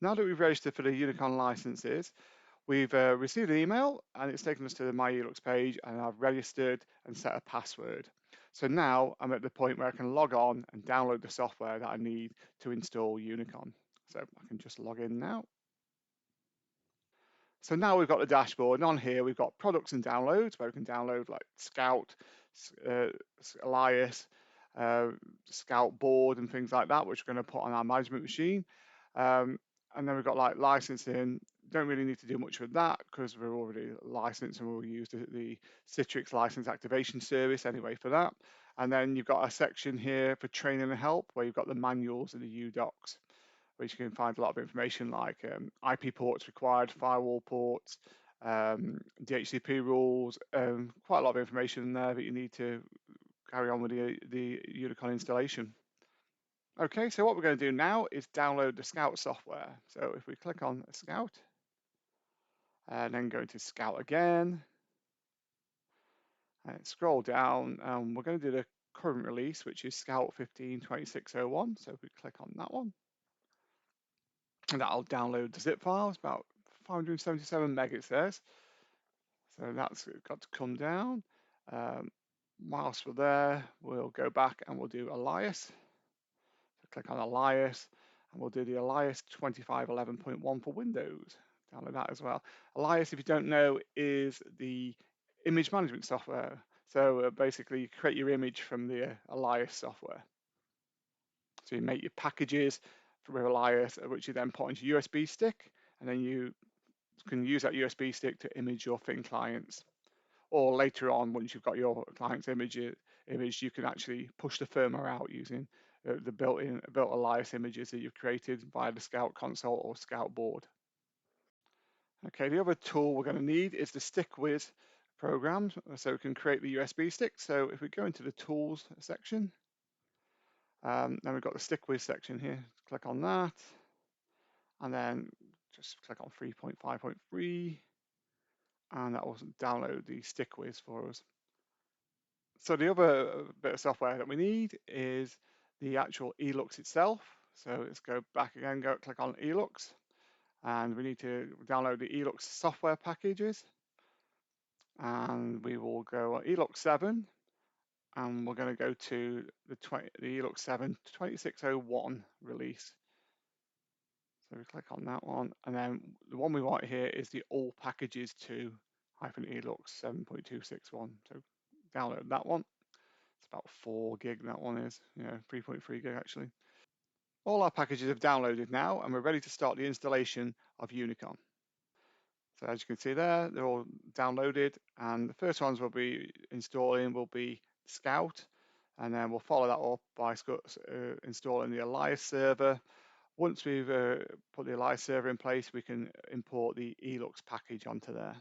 Now that we've registered for the Unicon licenses, we've received an email and it's taken us to the My eLux page, and I've registered and set a password. So now I'm at the point where I can log on and download the software that I need to install Unicon. So I can just log in now. So now we've got the dashboard, and on here we've got products and downloads, where we can download like Scout, uh, ELIAS, Scout board and things like that, which we're going to put on our management machine. And then we've got like licensing. Don't really need to do much with that because we're already licensed and we'll use the Citrix license activation service anyway for that. And then you've got a section here for training and help where you've got the manuals and the UDocs, which you can find a lot of information like IP ports required, firewall ports, DHCP rules, quite a lot of information in there that you need to carry on with the Unicon installation. Okay, so what we're going to do now is download the Scout software. So if we click on Scout and then go to Scout again and scroll down, we're going to do the current release, which is Scout 15.26.01. So if we click on that one, and that'll download the zip file. It's about 577 meg, it says. So that's got to come down. Whilst we're there, we'll go back and we'll do ELIAS. So click on ELIAS and we'll do the ELIAS 2511.1 for Windows. Download that as well. ELIAS, if you don't know, is the image management software. So basically you create your image from the ELIAS software. So you make your packages with ELIAS, which you then put into a USB stick, and then you can use that USB stick to image your thin clients. Or later on, once you've got your client's image, you can actually push the firmware out using the built ELIAS images that you've created via the Scout console or Scout board. Okay, the other tool we're going to need is the StickWizz program, so we can create the USB stick. So if we go into the tools section, then we've got the StickWizz section here. Click on that, and then just click on 3.5.3, and that will download the StickWizz for us. So the other bit of software that we need is the actual eLux itself. So let's go back again, click on eLux, and we need to download the eLux software packages. And we will go on eLux 7, and we're going to go to the eLux 7 2601 release. So we click on that one, and then the one we want here is the all packages 2 -eLux 7.261. So download that one. It's about 4 gig, that one is, 3.3 gig actually. All our packages have downloaded now, and we're ready to start the installation of Unicon. So as you can see there, they're all downloaded, and the first ones we'll be installing will be Scout, and then we'll follow that up by installing the ELIAS server. Once we've put the ELIAS server in place, we can import the eLux package onto there.